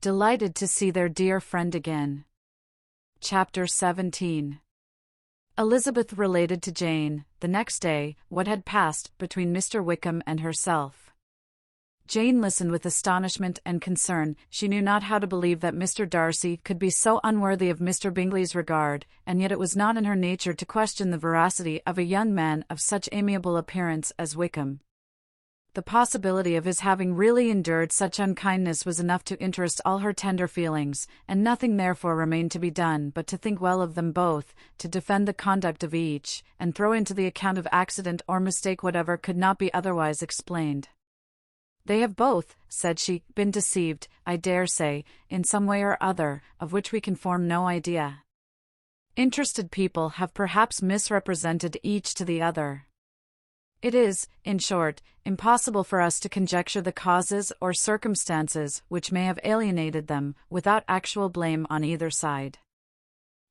delighted to see their dear friend again. Chapter 17. Elizabeth related to Jane, the next day, what had passed between Mr. Wickham and herself. Jane listened with astonishment and concern. She knew not how to believe that Mr. Darcy could be so unworthy of Mr. Bingley's regard, and yet it was not in her nature to question the veracity of a young man of such amiable appearance as Wickham. The possibility of his having really endured such unkindness was enough to interest all her tender feelings, and nothing therefore remained to be done but to think well of them both, to defend the conduct of each, and throw into the account of accident or mistake whatever could not be otherwise explained. "They have both," said she, "been deceived, I dare say, in some way or other, of which we can form no idea. Interested people have perhaps misrepresented each to the other. It is, in short, impossible for us to conjecture the causes or circumstances which may have alienated them, without actual blame on either side."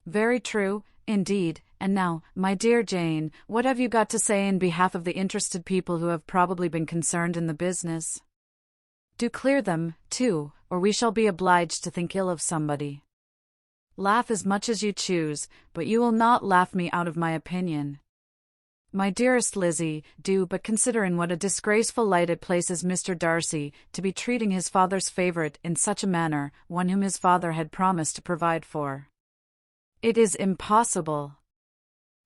"Very true, indeed. And now, my dear Jane, what have you got to say in behalf of the interested people who have probably been concerned in the business? Do clear them, too, or we shall be obliged to think ill of somebody. Laugh as much as you choose, but you will not laugh me out of my opinion. My dearest Lizzie, do but consider in what a disgraceful light it places Mr. Darcy, to be treating his father's favourite in such a manner, one whom his father had promised to provide for. It is impossible.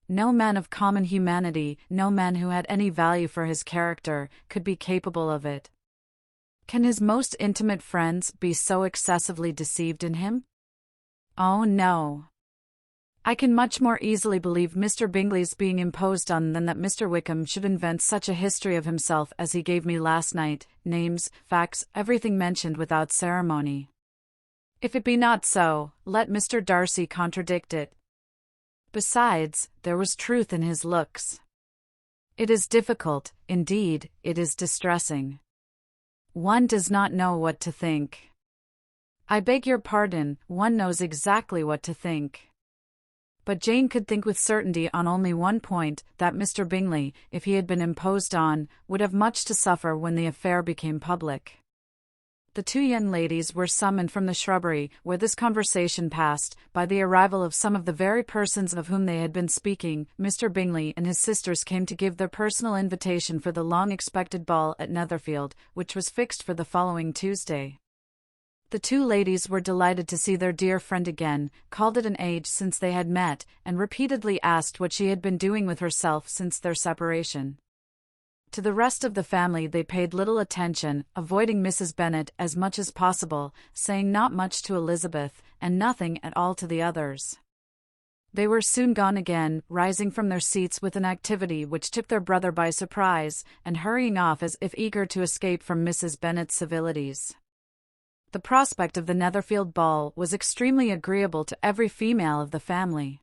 No man of common humanity, no man who had any value for his character, could be capable of it. Can his most intimate friends be so excessively deceived in him? Oh no. I can much more easily believe Mr. Bingley's being imposed on than that Mr. Wickham should invent such a history of himself as he gave me last night, names, facts, everything mentioned without ceremony. If it be not so, let Mr. Darcy contradict it. Besides, there was truth in his looks. It is difficult, indeed, it is distressing. One does not know what to think. I beg your pardon, one knows exactly what to think. But Jane could think with certainty on only one point, that Mr. Bingley, if he had been imposed on, would have much to suffer when the affair became public. The two young ladies were summoned from the shrubbery, where this conversation passed, by the arrival of some of the very persons of whom they had been speaking. Mr. Bingley and his sisters came to give their personal invitation for the long-expected ball at Netherfield, which was fixed for the following Tuesday. The two ladies were delighted to see their dear friend again, called it an age since they had met, and repeatedly asked what she had been doing with herself since their separation. To the rest of the family they paid little attention, avoiding Mrs. Bennet as much as possible, saying not much to Elizabeth, and nothing at all to the others. They were soon gone again, rising from their seats with an activity which took their brother by surprise, and hurrying off as if eager to escape from Mrs. Bennet's civilities. The prospect of the Netherfield ball was extremely agreeable to every female of the family.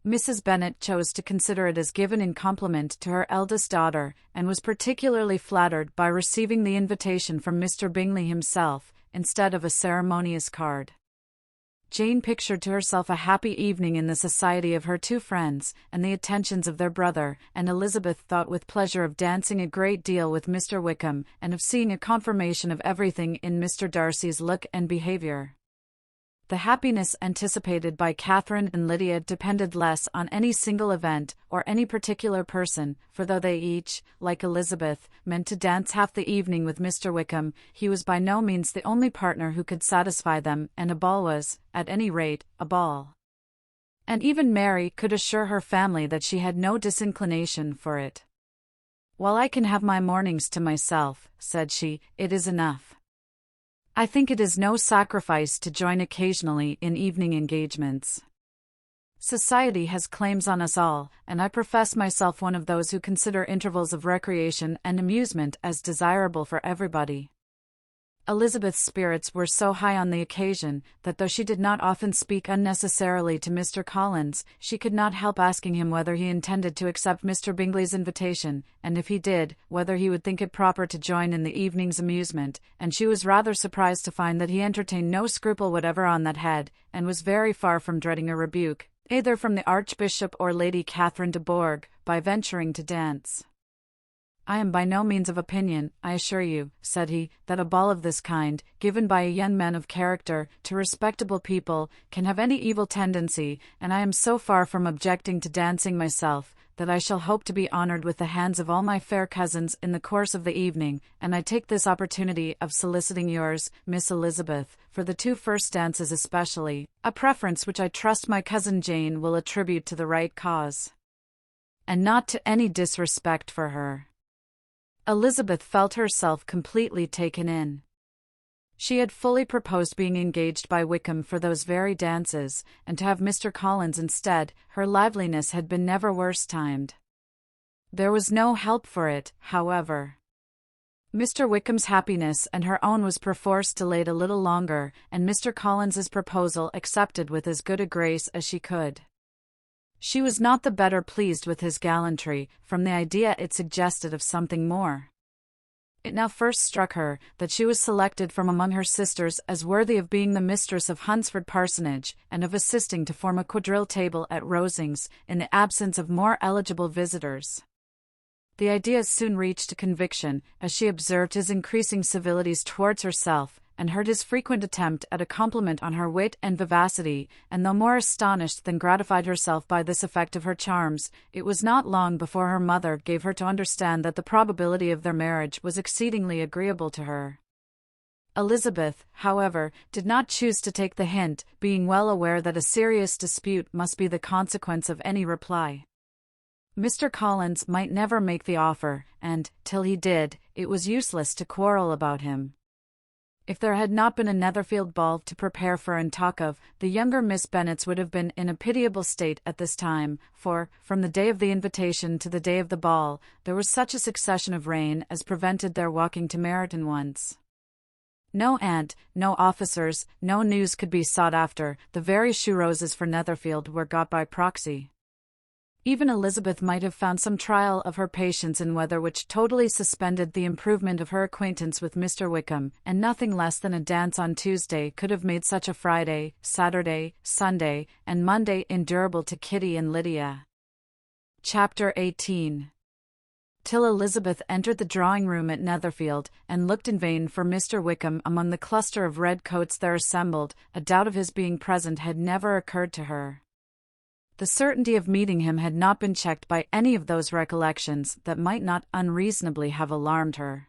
Mrs. Bennet chose to consider it as given in compliment to her eldest daughter, and was particularly flattered by receiving the invitation from Mr. Bingley himself, instead of a ceremonious card. Jane pictured to herself a happy evening in the society of her two friends, and the attentions of their brother, and Elizabeth thought with pleasure of dancing a great deal with Mr. Wickham, and of seeing a confirmation of everything in Mr. Darcy's look and behaviour. The happiness anticipated by Catherine and Lydia depended less on any single event, or any particular person, for though they each, like Elizabeth, meant to dance half the evening with Mr. Wickham, he was by no means the only partner who could satisfy them, and a ball was, at any rate, a ball. And even Mary could assure her family that she had no disinclination for it. "While I can have my mornings to myself," said she, "it is enough. I think it is no sacrifice to join occasionally in evening engagements. Society has claims on us all, and I profess myself one of those who consider intervals of recreation and amusement as desirable for everybody." Elizabeth's spirits were so high on the occasion, that though she did not often speak unnecessarily to Mr. Collins, she could not help asking him whether he intended to accept Mr. Bingley's invitation, and if he did, whether he would think it proper to join in the evening's amusement, and she was rather surprised to find that he entertained no scruple whatever on that head, and was very far from dreading a rebuke, either from the Archbishop or Lady Catherine de Bourgh, by venturing to dance. "I am by no means of opinion, I assure you," said he, "that a ball of this kind, given by a young man of character, to respectable people, can have any evil tendency, and I am so far from objecting to dancing myself, that I shall hope to be honoured with the hands of all my fair cousins in the course of the evening, and I take this opportunity of soliciting yours, Miss Elizabeth, for the 2 first dances especially, a preference which I trust my cousin Jane will attribute to the right cause, and not to any disrespect for her." Elizabeth felt herself completely taken in. She had fully proposed being engaged by Wickham for those very dances, and to have Mr. Collins instead, her liveliness had been never worse timed. There was no help for it, however. Mr. Wickham's happiness and her own was perforce delayed a little longer, and Mr. Collins's proposal accepted with as good a grace as she could. She was not the better pleased with his gallantry, from the idea it suggested of something more. It now first struck her that she was selected from among her sisters as worthy of being the mistress of Hunsford Parsonage, and of assisting to form a quadrille table at Rosings, in the absence of more eligible visitors. The idea soon reached a conviction, as she observed his increasing civilities towards herself, and heard his frequent attempt at a compliment on her wit and vivacity, and though more astonished than gratified herself by this effect of her charms, it was not long before her mother gave her to understand that the probability of their marriage was exceedingly agreeable to her. Elizabeth, however, did not choose to take the hint, being well aware that a serious dispute must be the consequence of any reply. Mr. Collins might never make the offer, and, till he did, it was useless to quarrel about him. If there had not been a Netherfield ball to prepare for and talk of, the younger Miss Bennets would have been in a pitiable state at this time, for, from the day of the invitation to the day of the ball, there was such a succession of rain as prevented their walking to Meryton once. No aunt, no officers, no news could be sought after, the very shoe roses for Netherfield were got by proxy. Even Elizabeth might have found some trial of her patience in weather which totally suspended the improvement of her acquaintance with Mr. Wickham, and nothing less than a dance on Tuesday could have made such a Friday, Saturday, Sunday, and Monday endurable to Kitty and Lydia. Chapter 18. Till Elizabeth entered the drawing-room at Netherfield, and looked in vain for Mr. Wickham among the cluster of red coats there assembled, a doubt of his being present had never occurred to her. The certainty of meeting him had not been checked by any of those recollections that might not unreasonably have alarmed her.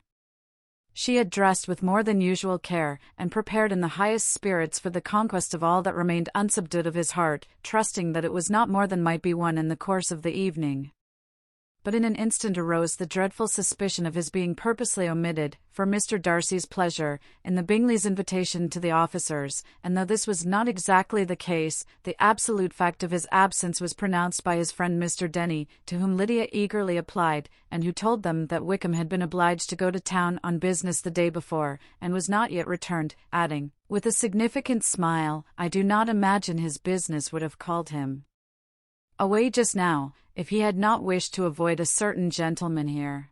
She had dressed with more than usual care, and prepared in the highest spirits for the conquest of all that remained unsubdued of his heart, trusting that it was not more than might be won in the course of the evening. But in an instant arose the dreadful suspicion of his being purposely omitted, for Mr. Darcy's pleasure, in the Bingley's invitation to the officers, and though this was not exactly the case, the absolute fact of his absence was pronounced by his friend Mr. Denny, to whom Lydia eagerly applied, and who told them that Wickham had been obliged to go to town on business the day before, and was not yet returned, adding, with a significant smile, "I do not imagine his business would have called him away just now, if he had not wished to avoid a certain gentleman here."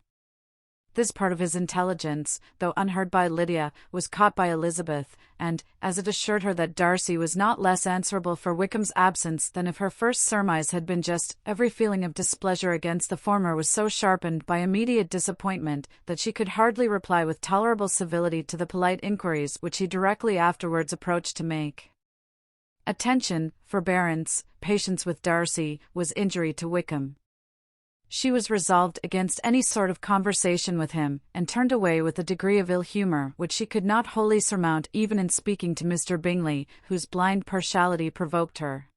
This part of his intelligence, though unheard by Lydia, was caught by Elizabeth, and, as it assured her that Darcy was not less answerable for Wickham's absence than if her first surmise had been just, every feeling of displeasure against the former was so sharpened by immediate disappointment, that she could hardly reply with tolerable civility to the polite inquiries which he directly afterwards approached to make. Attention, forbearance, patience with Darcy, was injury to Wickham. She was resolved against any sort of conversation with him, and turned away with a degree of ill-humour which she could not wholly surmount even in speaking to Mr. Bingley, whose blind partiality provoked her.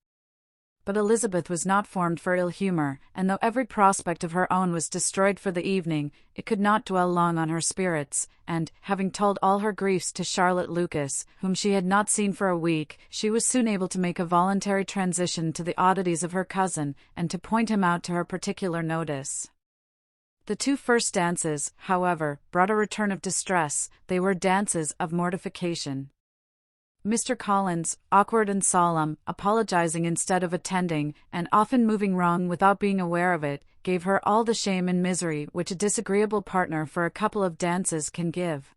But Elizabeth was not formed for ill-humour, and though every prospect of her own was destroyed for the evening, it could not dwell long on her spirits, and, having told all her griefs to Charlotte Lucas, whom she had not seen for a week, she was soon able to make a voluntary transition to the oddities of her cousin, and to point him out to her particular notice. The 2 first dances, however, brought a return of distress. They were dances of mortification. Mr. Collins, awkward and solemn, apologizing instead of attending, and often moving wrong without being aware of it, gave her all the shame and misery which a disagreeable partner for a couple of dances can give.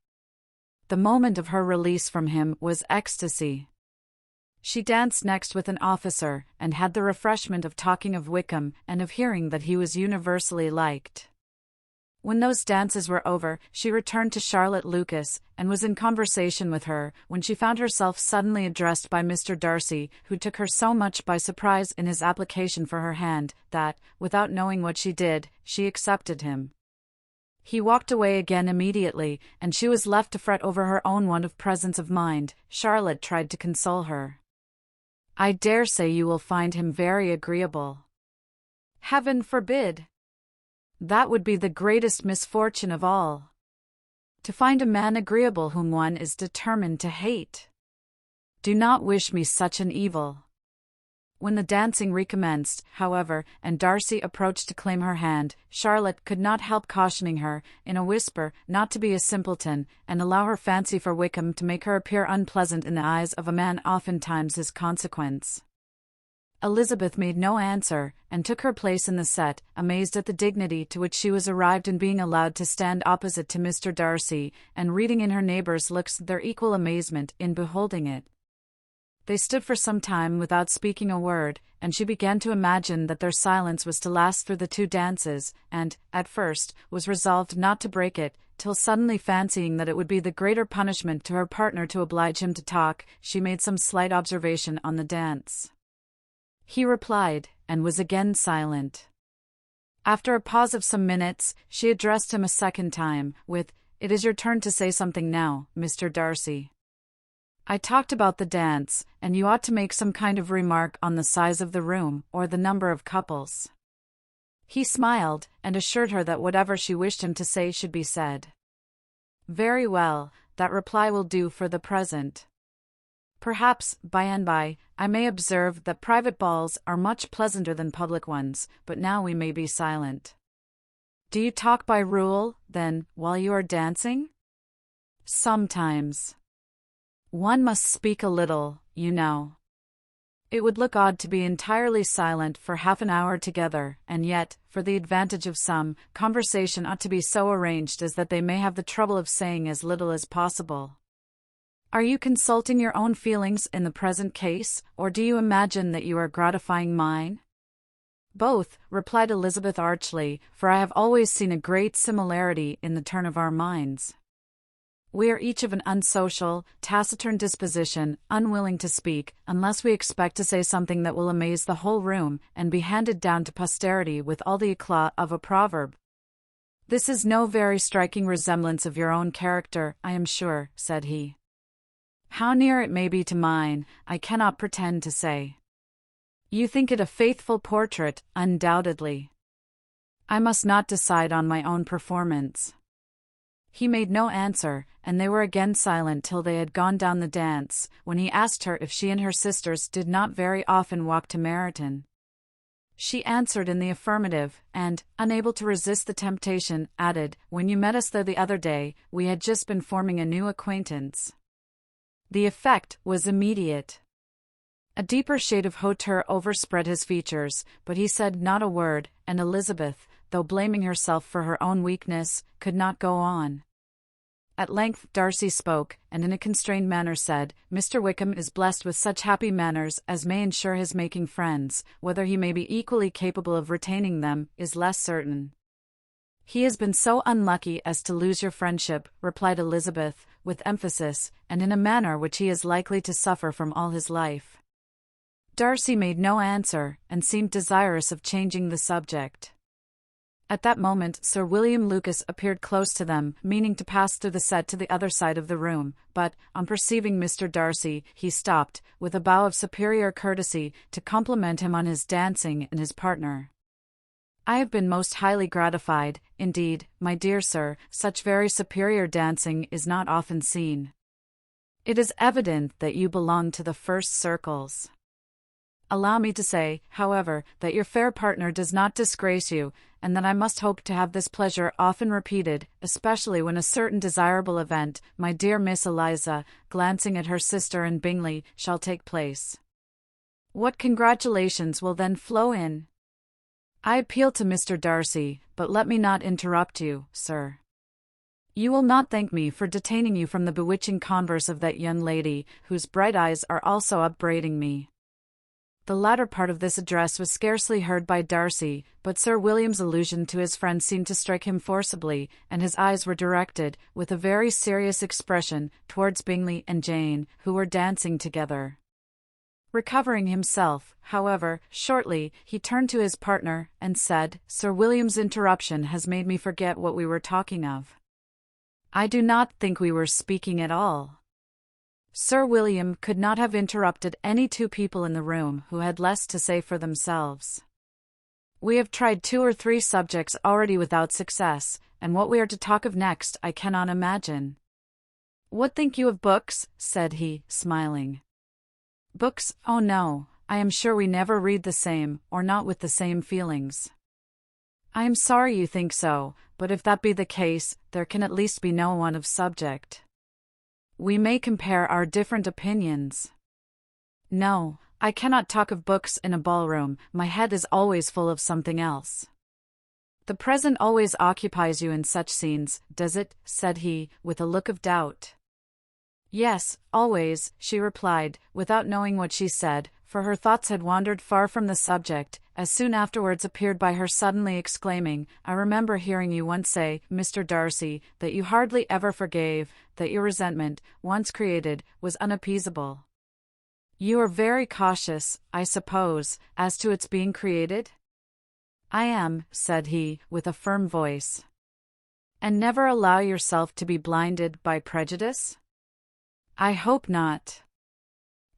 The moment of her release from him was ecstasy. She danced next with an officer, and had the refreshment of talking of Wickham, and of hearing that he was universally liked. When those dances were over, she returned to Charlotte Lucas, and was in conversation with her, when she found herself suddenly addressed by Mr. Darcy, who took her so much by surprise in his application for her hand, that, without knowing what she did, she accepted him. He walked away again immediately, and she was left to fret over her own want of presence of mind. Charlotte tried to console her. "I dare say you will find him very agreeable." "Heaven forbid! That would be the greatest misfortune of all. To find a man agreeable whom one is determined to hate. Do not wish me such an evil." When the dancing recommenced, however, and Darcy approached to claim her hand, Charlotte could not help cautioning her, in a whisper, not to be a simpleton, and allow her fancy for Wickham to make her appear unpleasant in the eyes of a man oftentimes his consequence. Elizabeth made no answer, and took her place in the set, amazed at the dignity to which she was arrived in being allowed to stand opposite to Mr. Darcy, and reading in her neighbours' looks their equal amazement in beholding it. They stood for some time without speaking a word, and she began to imagine that their silence was to last through the 2 dances, and, at first, was resolved not to break it, till suddenly fancying that it would be the greater punishment to her partner to oblige him to talk, she made some slight observation on the dance. He replied, and was again silent. After a pause of some minutes, she addressed him a second time, with, "It is your turn to say something now, Mr. Darcy. I talked about the dance, and you ought to make some kind of remark on the size of the room, or the number of couples." He smiled, and assured her that whatever she wished him to say should be said. "Very well, that reply will do for the present. Perhaps, by and by, I may observe that private balls are much pleasanter than public ones, but now we may be silent." "Do you talk by rule, then, while you are dancing?" "Sometimes. One must speak a little, you know. It would look odd to be entirely silent for half an hour together, and yet, for the advantage of some, conversation ought to be so arranged as that they may have the trouble of saying as little as possible." "Are you consulting your own feelings in the present case, or do you imagine that you are gratifying mine?" "Both," replied Elizabeth archly, "for I have always seen a great similarity in the turn of our minds. We are each of an unsocial, taciturn disposition, unwilling to speak, unless we expect to say something that will amaze the whole room, and be handed down to posterity with all the éclat of a proverb." "This is no very striking resemblance of your own character, I am sure," said he. "How near it may be to mine, I cannot pretend to say." "You think it a faithful portrait, undoubtedly." "I must not decide on my own performance." He made no answer, and they were again silent till they had gone down the dance, when he asked her if she and her sisters did not very often walk to Meryton. She answered in the affirmative, and, unable to resist the temptation, added, "When you met us there the other day, we had just been forming a new acquaintance." The effect was immediate. A deeper shade of hauteur overspread his features, but he said not a word, and Elizabeth, though blaming herself for her own weakness, could not go on. At length Darcy spoke, and in a constrained manner said, "Mr. Wickham is blessed with such happy manners as may ensure his making friends. Whether he may be equally capable of retaining them, is less certain." "He has been so unlucky as to lose your friendship," replied Elizabeth, with emphasis, "and in a manner which he is likely to suffer from all his life." Darcy made no answer, and seemed desirous of changing the subject. At that moment Sir William Lucas appeared close to them, meaning to pass through the set to the other side of the room, but, on perceiving Mr. Darcy, he stopped, with a bow of superior courtesy, to compliment him on his dancing and his partner. "I have been most highly gratified, indeed, my dear sir, such very superior dancing is not often seen. It is evident that you belong to the first circles. Allow me to say, however, that your fair partner does not disgrace you, and that I must hope to have this pleasure often repeated, especially when a certain desirable event, my dear Miss Eliza," glancing at her sister and Bingley, "shall take place. What congratulations will then flow in! I appeal to Mr. Darcy, but let me not interrupt you, sir. You will not thank me for detaining you from the bewitching converse of that young lady, whose bright eyes are also upbraiding me. The latter part of this address was scarcely heard by Darcy, but Sir William's allusion to his friend seemed to strike him forcibly, and his eyes were directed, with a very serious expression, towards Bingley and Jane, who were dancing together. Recovering himself, however, shortly, he turned to his partner, and said, "Sir William's interruption has made me forget what we were talking of. I do not think we were speaking at all." Sir William could not have interrupted any two people in the room who had less to say for themselves. "We have tried 2 or 3 subjects already without success, and what we are to talk of next I cannot imagine." "What think you of books?" said he, smiling. "Books? Oh no, I am sure we never read the same, or not with the same feelings." "I am sorry you think so, but if that be the case, there can at least be no want of subject. We may compare our different opinions." "No, I cannot talk of books in a ballroom, my head is always full of something else." "The present always occupies you in such scenes, does it?" said he, with a look of doubt. "Yes, always," she replied, without knowing what she said, for her thoughts had wandered far from the subject, as soon afterwards appeared by her suddenly exclaiming, "I remember hearing you once say, Mr. Darcy, that you hardly ever forgave, that your resentment, once created, was unappeasable. You are very cautious, I suppose, as to its being created?" "I am," said he, with a firm voice. "And never allow yourself to be blinded by prejudice?" "I hope not.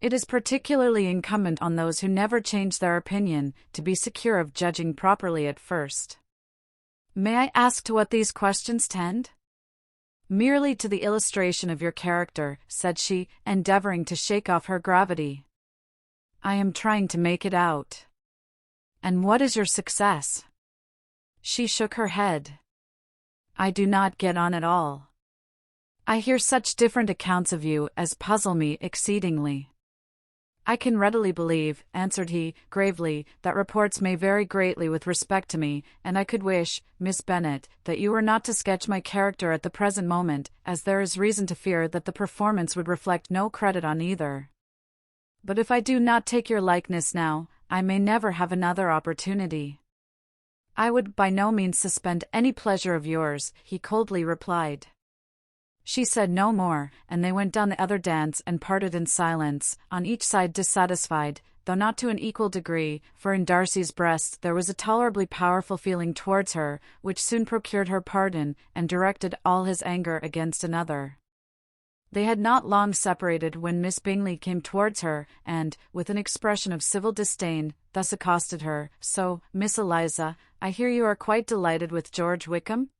It is particularly incumbent on those who never change their opinion, to be secure of judging properly at first." "May I ask to what these questions tend?" "Merely to the illustration of your character," said she, endeavoring to shake off her gravity. "I am trying to make it out." "And what is your success?" She shook her head. "I do not get on at all. I hear such different accounts of you as puzzle me exceedingly." "I can readily believe," answered he, gravely, "that reports may vary greatly with respect to me, and I could wish, Miss Bennet, that you were not to sketch my character at the present moment, as there is reason to fear that the performance would reflect no credit on either. But if I do not take your likeness now, I may never have another opportunity." "I would by no means suspend any pleasure of yours," he coldly replied. She said no more, and they went down the other dance and parted in silence, on each side dissatisfied, though not to an equal degree, for in Darcy's breast there was a tolerably powerful feeling towards her, which soon procured her pardon, and directed all his anger against another. They had not long separated when Miss Bingley came towards her, and, with an expression of civil disdain, thus accosted her, "So, Miss Eliza, I hear you are quite delighted with George Wickham?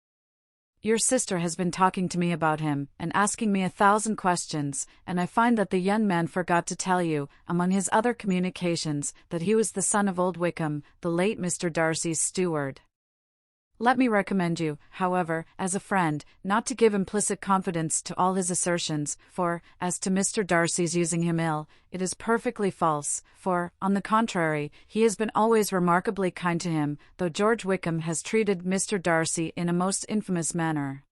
Your sister has been talking to me about him, and asking me 1,000 questions, and I find that the young man forgot to tell you, among his other communications, that he was the son of old Wickham, the late Mr. Darcy's steward. Let me recommend you, however, as a friend, not to give implicit confidence to all his assertions, for, as to Mr. Darcy's using him ill, it is perfectly false, for, on the contrary, he has been always remarkably kind to him, though George Wickham has treated Mr. Darcy in a most infamous manner.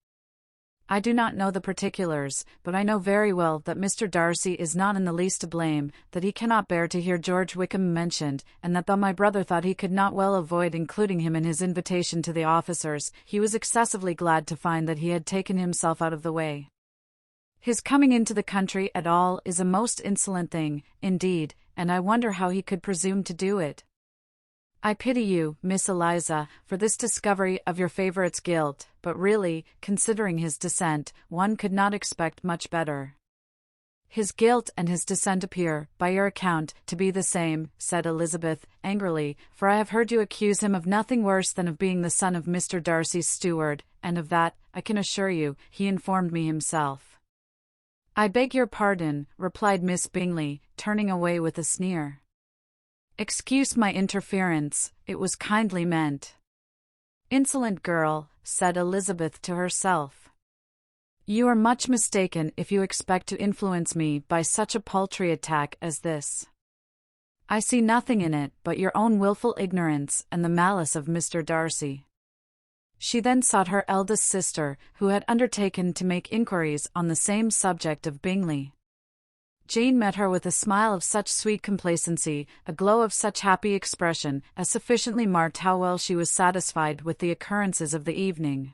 I do not know the particulars, but I know very well that Mr. Darcy is not in the least to blame, that he cannot bear to hear George Wickham mentioned, and that though my brother thought he could not well avoid including him in his invitation to the officers, he was excessively glad to find that he had taken himself out of the way. His coming into the country at all is a most insolent thing, indeed, and I wonder how he could presume to do it. I pity you, Miss Eliza, for this discovery of your favourite's guilt, but really, considering his descent, one could not expect much better." "His guilt and his descent appear, by your account, to be the same," said Elizabeth, angrily, "for I have heard you accuse him of nothing worse than of being the son of Mr. Darcy's steward, and of that, I can assure you, he informed me himself." "I beg your pardon," replied Miss Bingley, turning away with a sneer. "Excuse my interference, it was kindly meant." "Insolent girl," said Elizabeth to herself. "You are much mistaken if you expect to influence me by such a paltry attack as this. I see nothing in it but your own wilful ignorance and the malice of Mr. Darcy." She then sought her eldest sister, who had undertaken to make inquiries on the same subject of Bingley. Jane met her with a smile of such sweet complacency, a glow of such happy expression, as sufficiently marked how well she was satisfied with the occurrences of the evening.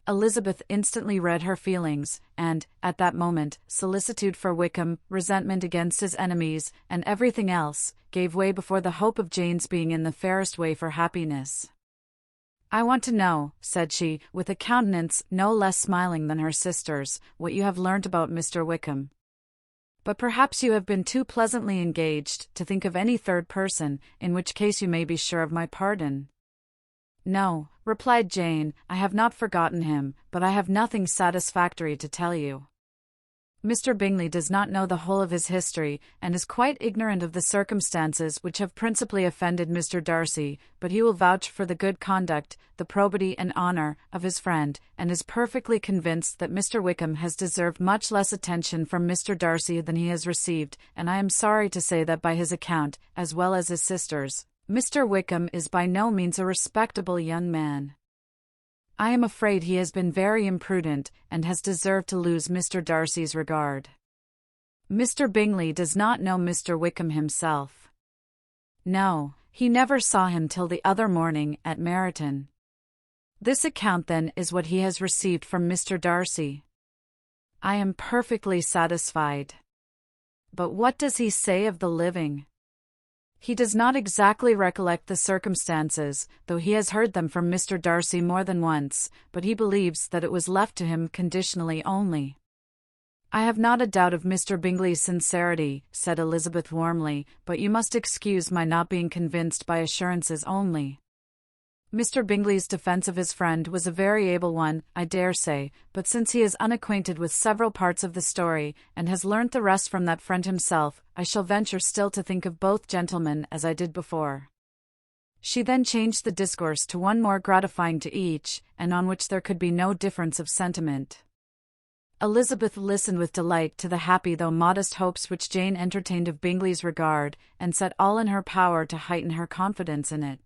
Elizabeth instantly read her feelings, and, at that moment, solicitude for Wickham, resentment against his enemies, and everything else, gave way before the hope of Jane's being in the fairest way for happiness. "I want to know," said she, with a countenance no less smiling than her sister's, "what you have learnt about Mr. Wickham. But perhaps you have been too pleasantly engaged to think of any third person, in which case you may be sure of my pardon." "No," replied Jane, "I have not forgotten him, but I have nothing satisfactory to tell you. Mr. Bingley does not know the whole of his history, and is quite ignorant of the circumstances which have principally offended Mr. Darcy, but he will vouch for the good conduct, the probity and honour, of his friend, and is perfectly convinced that Mr. Wickham has deserved much less attention from Mr. Darcy than he has received, and I am sorry to say that by his account, as well as his sister's, Mr. Wickham is by no means a respectable young man. I am afraid he has been very imprudent, and has deserved to lose Mr. Darcy's regard. Mr. Bingley does not know Mr. Wickham himself. No, he never saw him till the other morning at Meryton. This account then is what he has received from Mr. Darcy. I am perfectly satisfied. But what does he say of the living? He does not exactly recollect the circumstances, though he has heard them from Mr. Darcy more than once, but he believes that it was left to him conditionally only. I have not a doubt of Mr. Bingley's sincerity, said Elizabeth warmly, but you must excuse my not being convinced by assurances only. Mr. Bingley's defence of his friend was a very able one, I dare say, but since he is unacquainted with several parts of the story, and has learnt the rest from that friend himself, I shall venture still to think of both gentlemen as I did before. She then changed the discourse to one more gratifying to each, and on which there could be no difference of sentiment. Elizabeth listened with delight to the happy though modest hopes which Jane entertained of Bingley's regard, and set all in her power to heighten her confidence in it.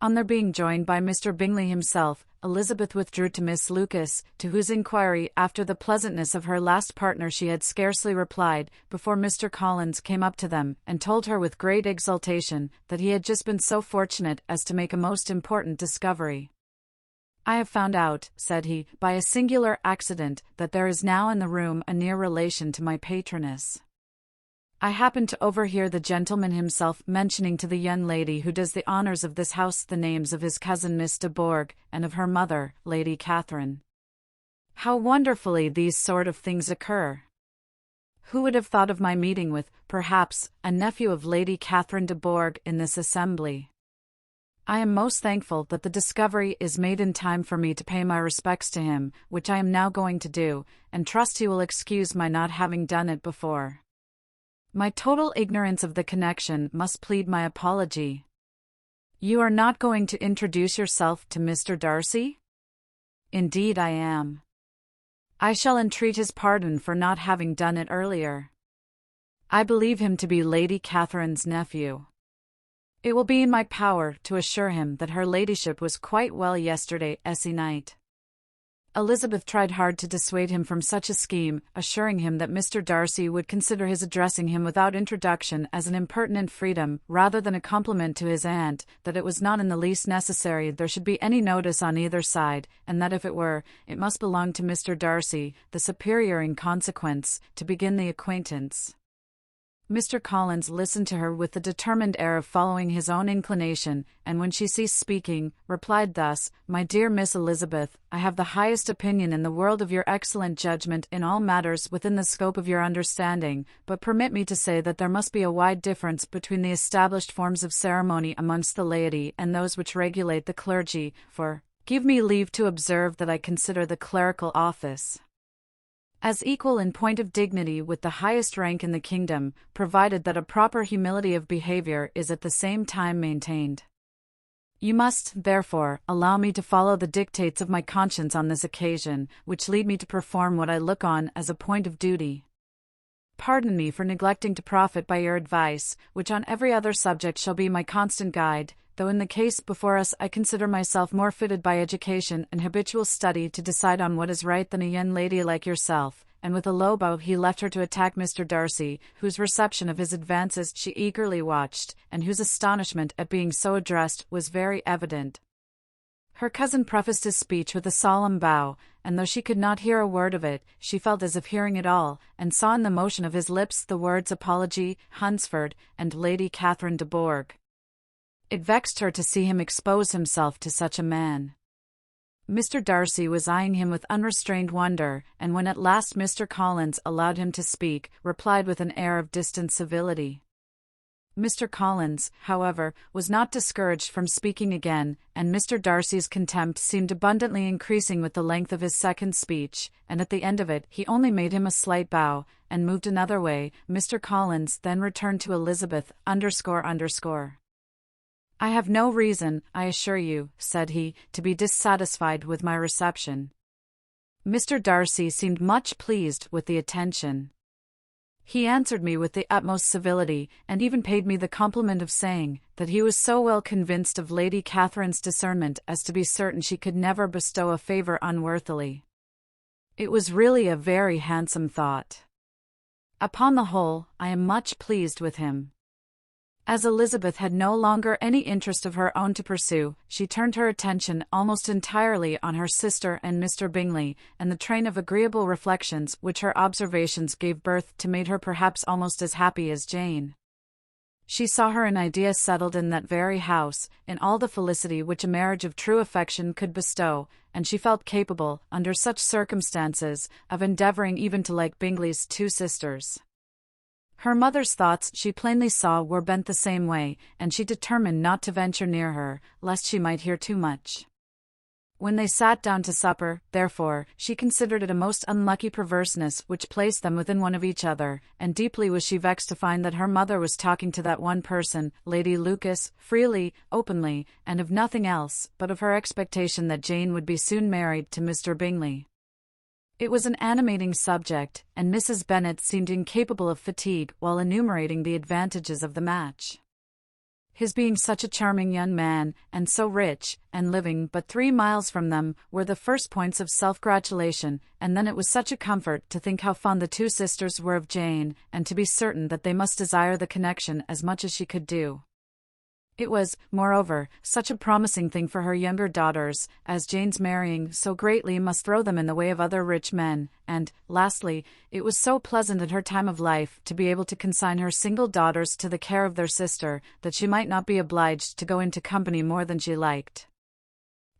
On their being joined by Mr. Bingley himself, Elizabeth withdrew to Miss Lucas, to whose inquiry after the pleasantness of her last partner she had scarcely replied, before Mr. Collins came up to them, and told her with great exultation that he had just been so fortunate as to make a most important discovery. I have found out, said he, by a singular accident, that there is now in the room a near relation to my patroness. I happened to overhear the gentleman himself mentioning to the young lady who does the honours of this house the names of his cousin Miss de Bourgh, and of her mother, Lady Catherine. How wonderfully these sort of things occur! Who would have thought of my meeting with, perhaps, a nephew of Lady Catherine de Bourgh in this assembly? I am most thankful that the discovery is made in time for me to pay my respects to him, which I am now going to do, and trust he will excuse my not having done it before. My total ignorance of the connection must plead my apology. You are not going to introduce yourself to Mr. Darcy? Indeed I am. I shall entreat his pardon for not having done it earlier. I believe him to be Lady Catherine's nephew. It will be in my power to assure him that her ladyship was quite well yesterday night. Elizabeth tried hard to dissuade him from such a scheme, assuring him that Mr. Darcy would consider his addressing him without introduction as an impertinent freedom, rather than a compliment to his aunt, that it was not in the least necessary there should be any notice on either side, and that if it were, it must belong to Mr. Darcy, the superior in consequence, to begin the acquaintance. Mr. Collins listened to her with the determined air of following his own inclination, and when she ceased speaking, replied thus, My dear Miss Elizabeth, I have the highest opinion in the world of your excellent judgment in all matters within the scope of your understanding, but permit me to say that there must be a wide difference between the established forms of ceremony amongst the laity and those which regulate the clergy, for, give me leave to observe that I consider the clerical office as equal in point of dignity with the highest rank in the kingdom, provided that a proper humility of behavior is at the same time maintained. You must, therefore, allow me to follow the dictates of my conscience on this occasion, which lead me to perform what I look on as a point of duty. Pardon me for neglecting to profit by your advice, which on every other subject shall be my constant guide, though in the case before us I consider myself more fitted by education and habitual study to decide on what is right than a young lady like yourself, and with a low bow he left her to attack Mr. Darcy, whose reception of his advances she eagerly watched, and whose astonishment at being so addressed was very evident. Her cousin prefaced his speech with a solemn bow, and though she could not hear a word of it, she felt as if hearing it all, and saw in the motion of his lips the words apology, Hunsford, and Lady Catherine de Bourgh. It vexed her to see him expose himself to such a man. Mr. Darcy was eyeing him with unrestrained wonder, and when at last Mr. Collins allowed him to speak, replied with an air of distant civility. Mr. Collins, however, was not discouraged from speaking again, and Mr. Darcy's contempt seemed abundantly increasing with the length of his second speech, and at the end of it he only made him a slight bow, and moved another way. Mr. Collins then returned to Elizabeth, __. "I have no reason, I assure you," said he, "to be dissatisfied with my reception." Mr. Darcy seemed much pleased with the attention. He answered me with the utmost civility, and even paid me the compliment of saying that he was so well convinced of Lady Catherine's discernment as to be certain she could never bestow a favour unworthily. It was really a very handsome thought. Upon the whole, I am much pleased with him. As Elizabeth had no longer any interest of her own to pursue, she turned her attention almost entirely on her sister and Mr. Bingley, and the train of agreeable reflections which her observations gave birth to made her perhaps almost as happy as Jane. She saw her in idea settled in that very house, in all the felicity which a marriage of true affection could bestow, and she felt capable, under such circumstances, of endeavouring even to like Bingley's two sisters. Her mother's thoughts she plainly saw were bent the same way, and she determined not to venture near her, lest she might hear too much. When they sat down to supper, therefore, she considered it a most unlucky perverseness which placed them within one of each other, and deeply was she vexed to find that her mother was talking to that one person, Lady Lucas, freely, openly, and of nothing else, but of her expectation that Jane would be soon married to Mr. Bingley. It was an animating subject, and Mrs. Bennet seemed incapable of fatigue while enumerating the advantages of the match. His being such a charming young man, and so rich, and living but 3 miles from them, were the first points of self-gratulation, and then it was such a comfort to think how fond the two sisters were of Jane, and to be certain that they must desire the connection as much as she could do. It was, moreover, such a promising thing for her younger daughters, as Jane's marrying so greatly must throw them in the way of other rich men, and, lastly, it was so pleasant at her time of life to be able to consign her single daughters to the care of their sister, that she might not be obliged to go into company more than she liked.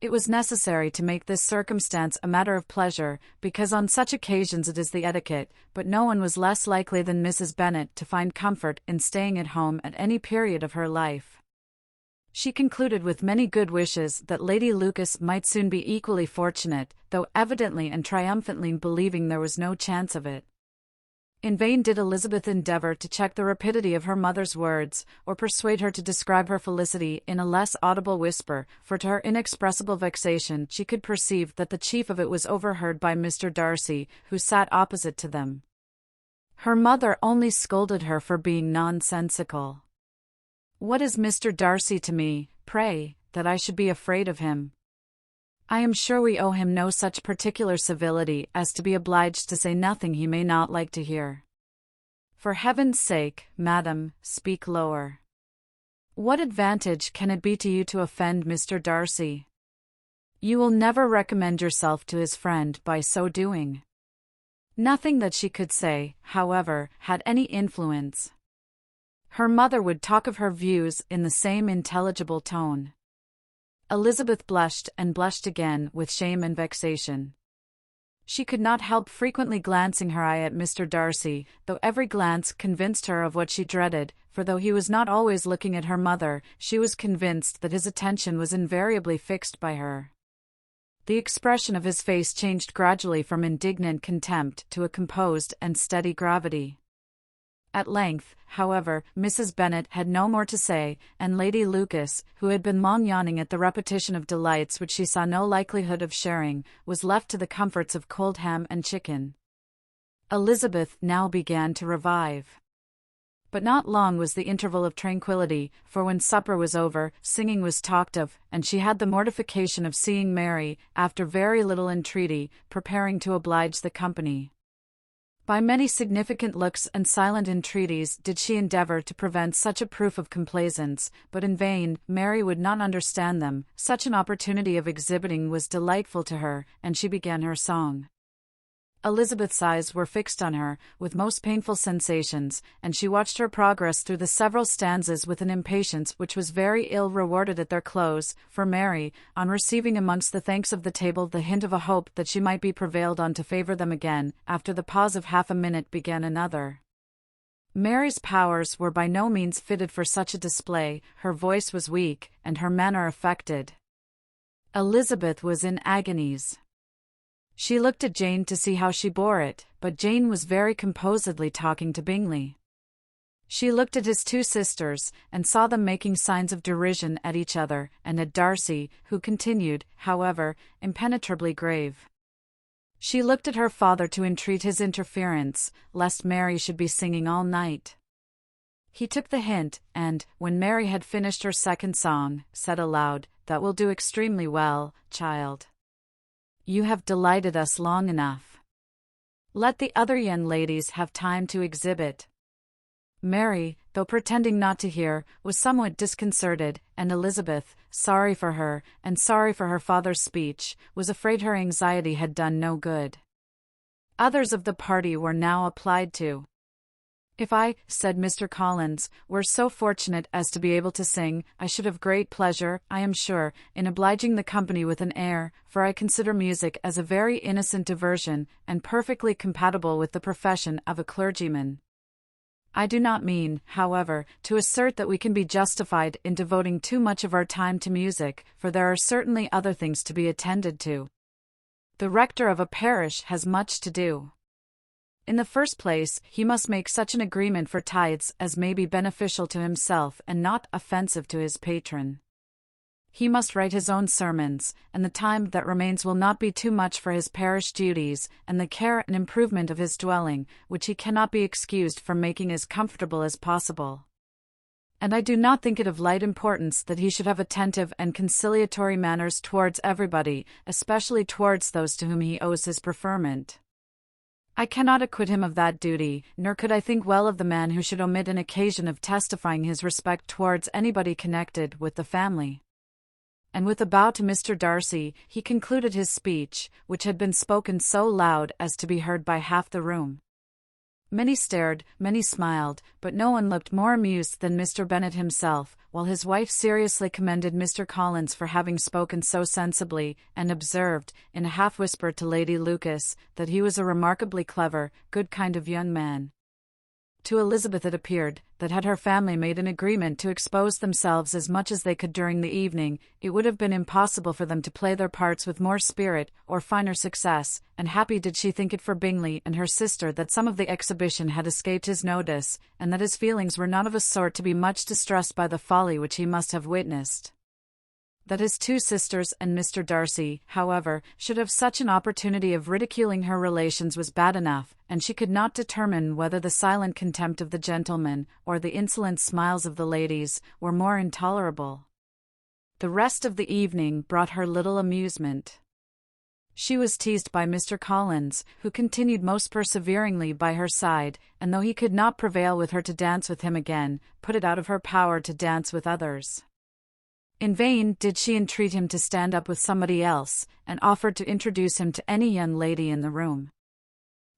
It was necessary to make this circumstance a matter of pleasure, because on such occasions it is the etiquette, but no one was less likely than Mrs. Bennet to find comfort in staying at home at any period of her life. She concluded with many good wishes that Lady Lucas might soon be equally fortunate, though evidently and triumphantly believing there was no chance of it. In vain did Elizabeth endeavour to check the rapidity of her mother's words, or persuade her to describe her felicity in a less audible whisper, for to her inexpressible vexation she could perceive that the chief of it was overheard by Mr. Darcy, who sat opposite to them. Her mother only scolded her for being nonsensical. "What is Mr. Darcy to me, pray, that I should be afraid of him? I am sure we owe him no such particular civility as to be obliged to say nothing he may not like to hear. For heaven's sake, madam, speak lower. What advantage can it be to you to offend Mr. Darcy? You will never recommend yourself to his friend by so doing." Nothing that she could say, however, had any influence. Her mother would talk of her views in the same intelligible tone. Elizabeth blushed and blushed again with shame and vexation. She could not help frequently glancing her eye at Mr. Darcy, though every glance convinced her of what she dreaded, for though he was not always looking at her mother, she was convinced that his attention was invariably fixed by her. The expression of his face changed gradually from indignant contempt to a composed and steady gravity. At length, however, Mrs. Bennet had no more to say, and Lady Lucas, who had been long yawning at the repetition of delights which she saw no likelihood of sharing, was left to the comforts of cold ham and chicken. Elizabeth now began to revive. But not long was the interval of tranquillity, for when supper was over, singing was talked of, and she had the mortification of seeing Mary, after very little entreaty, preparing to oblige the company. By many significant looks and silent entreaties did she endeavor to prevent such a proof of complaisance, but in vain. Mary would not understand them. Such an opportunity of exhibiting was delightful to her, and she began her song. Elizabeth's eyes were fixed on her, with most painful sensations, and she watched her progress through the several stanzas with an impatience which was very ill rewarded at their close, for Mary, on receiving amongst the thanks of the table the hint of a hope that she might be prevailed on to favour them again, after the pause of half a minute began another. Mary's powers were by no means fitted for such a display. Her voice was weak, and her manner affected. Elizabeth was in agonies. She looked at Jane to see how she bore it, but Jane was very composedly talking to Bingley. She looked at his two sisters, and saw them making signs of derision at each other, and at Darcy, who continued, however, impenetrably grave. She looked at her father to entreat his interference, lest Mary should be singing all night. He took the hint, and, when Mary had finished her second song, said aloud, "That will do extremely well, child. You have delighted us long enough. Let the other young ladies have time to exhibit." Mary, though pretending not to hear, was somewhat disconcerted, and Elizabeth, sorry for her, and sorry for her father's speech, was afraid her anxiety had done no good. Others of the party were now applied to. "If I," said Mr. Collins, "were so fortunate as to be able to sing, I should have great pleasure, I am sure, in obliging the company with an air, for I consider music as a very innocent diversion, and perfectly compatible with the profession of a clergyman. I do not mean, however, to assert that we can be justified in devoting too much of our time to music, for there are certainly other things to be attended to. The rector of a parish has much to do. In the first place, he must make such an agreement for tithes as may be beneficial to himself and not offensive to his patron. He must write his own sermons, and the time that remains will not be too much for his parish duties, and the care and improvement of his dwelling, which he cannot be excused from making as comfortable as possible. And I do not think it of light importance that he should have attentive and conciliatory manners towards everybody, especially towards those to whom he owes his preferment. I cannot acquit him of that duty, nor could I think well of the man who should omit an occasion of testifying his respect towards anybody connected with the family." And with a bow to Mr. Darcy, he concluded his speech, which had been spoken so loud as to be heard by half the room. Many stared, many smiled, but no one looked more amused than Mr. Bennet himself, while his wife seriously commended Mr. Collins for having spoken so sensibly, and observed, in a half-whisper to Lady Lucas, that he was a remarkably clever, good kind of young man. To Elizabeth it appeared, that had her family made an agreement to expose themselves as much as they could during the evening, it would have been impossible for them to play their parts with more spirit, or finer success, and happy did she think it for Bingley and her sister that some of the exhibition had escaped his notice, and that his feelings were not of a sort to be much distressed by the folly which he must have witnessed. That his two sisters and Mr. Darcy, however, should have such an opportunity of ridiculing her relations was bad enough, and she could not determine whether the silent contempt of the gentlemen, or the insolent smiles of the ladies, were more intolerable. The rest of the evening brought her little amusement. She was teased by Mr. Collins, who continued most perseveringly by her side, and though he could not prevail with her to dance with him again, put it out of her power to dance with others. In vain did she entreat him to stand up with somebody else, and offered to introduce him to any young lady in the room.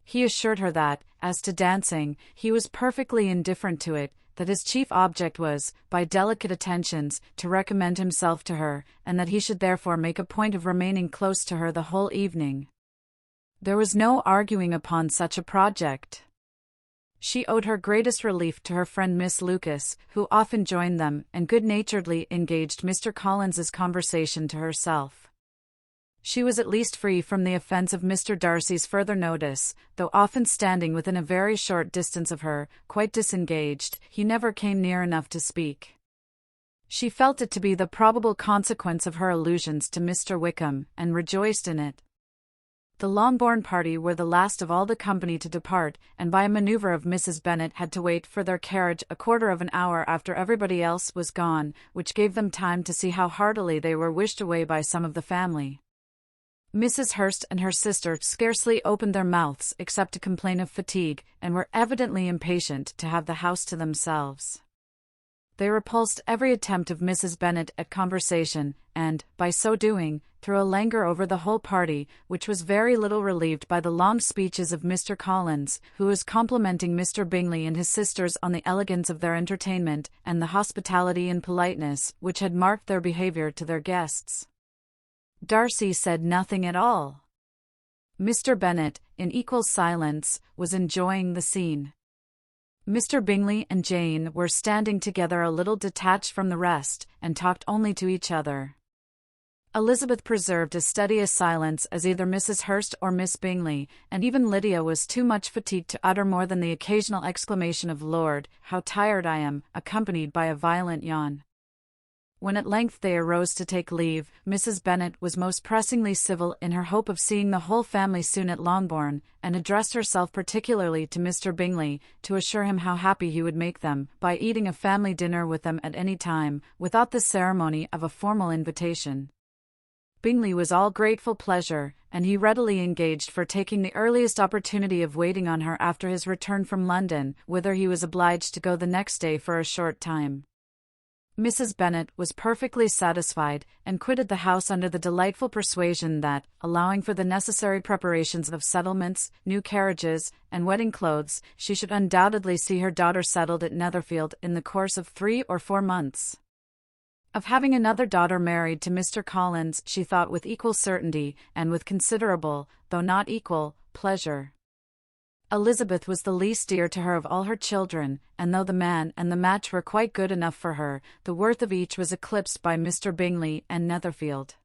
He assured her that, as to dancing, he was perfectly indifferent to it, that his chief object was, by delicate attentions, to recommend himself to her, and that he should therefore make a point of remaining close to her the whole evening. There was no arguing upon such a project. She owed her greatest relief to her friend Miss Lucas, who often joined them, and good-naturedly engaged Mr. Collins's conversation to herself. She was at least free from the offence of Mr. Darcy's further notice, though often standing within a very short distance of her, quite disengaged, he never came near enough to speak. She felt it to be the probable consequence of her allusions to Mr. Wickham, and rejoiced in it. The Longbourn party were the last of all the company to depart, and by a manoeuvre of Mrs. Bennet had to wait for their carriage a quarter of an hour after everybody else was gone, which gave them time to see how heartily they were wished away by some of the family. Mrs. Hurst and her sister scarcely opened their mouths except to complain of fatigue, and were evidently impatient to have the house to themselves. They repulsed every attempt of Mrs. Bennet at conversation, and, by so doing, threw a languor over the whole party, which was very little relieved by the long speeches of Mr. Collins, who was complimenting Mr. Bingley and his sisters on the elegance of their entertainment, and the hospitality and politeness which had marked their behaviour to their guests. Darcy said nothing at all. Mr. Bennet, in equal silence, was enjoying the scene. Mr. Bingley and Jane were standing together a little detached from the rest, and talked only to each other. Elizabeth preserved as steady a silence as either Mrs. Hurst or Miss Bingley, and even Lydia was too much fatigued to utter more than the occasional exclamation of "Lord, how tired I am," accompanied by a violent yawn. When at length they arose to take leave, Mrs. Bennet was most pressingly civil in her hope of seeing the whole family soon at Longbourn, and addressed herself particularly to Mr. Bingley, to assure him how happy he would make them, by eating a family dinner with them at any time, without the ceremony of a formal invitation. Bingley was all grateful pleasure, and he readily engaged for taking the earliest opportunity of waiting on her after his return from London, whither he was obliged to go the next day for a short time. Mrs. Bennet was perfectly satisfied, and quitted the house under the delightful persuasion that, allowing for the necessary preparations of settlements, new carriages, and wedding clothes, she should undoubtedly see her daughter settled at Netherfield in the course of 3 or 4 months. Of having another daughter married to Mr. Collins she thought with equal certainty, and with considerable, though not equal, pleasure. Elizabeth was the least dear to her of all her children, and though the man and the match were quite good enough for her, the worth of each was eclipsed by Mr. Bingley and Netherfield.